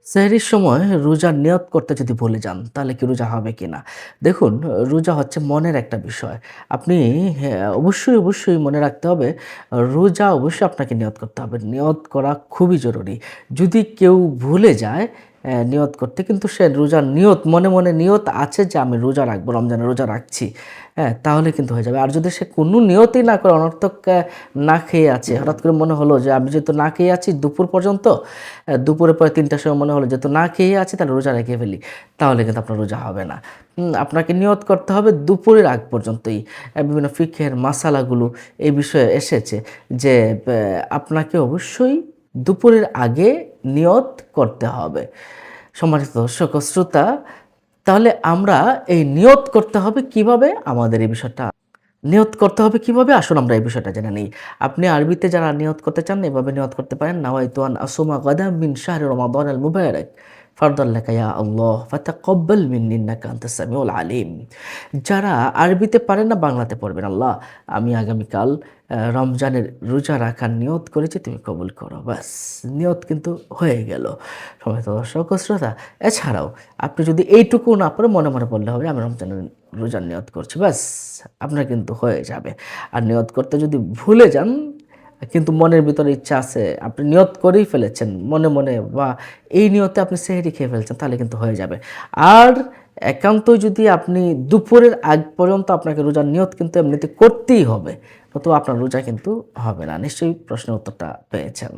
সেহরির সময় রোজার নিয়ত করতে যদি ভুলে যান, তাহলে কি রোজা হবে কিনা? দেখুন, রোজা হচ্ছে মনের একটা বিষয়। আপনি অবশ্যই মনে রাখতে হবে, রোজা অবশ্যই আপনাকে নিয়ত করতে হবে। নিয়ত করা খুবই জরুরি। যদি কেউ ভুলে যায় নিয়ত করতে, কিন্তু সে রোজার নিয়ত মনে নিয়ত আছে যে আমি রোজা রাখবো, রমজানের রোজা রাখছি, হ্যাঁ? তাহলে কিন্তু হয়ে যাবে। আর যদি সে কোনো নিয়তই না করে অনর্থক না খেয়ে আছে, হঠাৎ করে মনে হলো যে আমি যেহেতু না খেয়ে আছি দুপুর পর্যন্ত, দুপুরের পরে ৩টার সময় মনে হলো যেহেতু না খেয়ে আছি তাহলে রোজা রেখে ফেলি, তাহলে কিন্তু আপনার রোজা হবে না। আপনাকে নিয়ত করতে হবে দুপুরের আগ পর্যন্তই। বিভিন্ন ফিকহের মাসালাগুলো এই বিষয়ে এসেছে যে আপনাকে অবশ্যই দুপুরের আগে নিয়ত করতে হবে। সম্মানিত দর্শক ও শ্রোতা, তাহলে আমরা এই নিয়ত করতে হবে কিভাবে? আমাদের এই বিষয়টা নিয়ত করতে হবে কিভাবে? আসুন আমরা এই বিষয়টা জেনে নেই। আপনি আরবিতে যারা নিয়ত করতে চান এভাবে নিয়ত করতে পারেন। নাওয়াইতু আন আসুমা গাদাম মিন শাহরি রমাদানিল মুবারাক ফারদান লাকা ইয়া আল্লাহ ফাতাকাব্বাল মিন্নি ইন্নাকা আনতাস সামিউল আলিম। যারা আরবিতে পারেন না বাংলাতে পড়বেন। আল্লাহ, আমি আগামীকাল রমজানের রোজা রাখার নিয়ত করেছি, তুমি কবুল করো। ব্যাস, নিয়ত কিন্তু হয়ে গেল। সম্মানিত দর্শক ও শ্রোতা, এছাড়াও আপনি যদি এইটুকু না পারেন মনে বললে হবে আমি রমজানের রোজার নিয়ত করছি, ব্যাস আপনার কিন্তু হয়ে যাবে। আর নিয়ত করতে যদি ভুলে যান, কিন্তু মনের ভিতরে ইচ্ছা আছে, আপনি নিয়ত করেই ফেলেছেন মনে বা এই নিয়তে আপনি সেহরি খেয়ে ফেলছেন, তাহলে কিন্তু হয়ে যাবে। আর একান্তই যদি আপনি দুপুরের আগ পর্যন্ত আপনাকে রোজার নিয়ত কিন্তু এমনিতে করতেই হবে, নতুবা আপনার রোজা কিন্তু হবে না। নিশ্চয়ই প্রশ্নের উত্তরটা পেয়েছেন।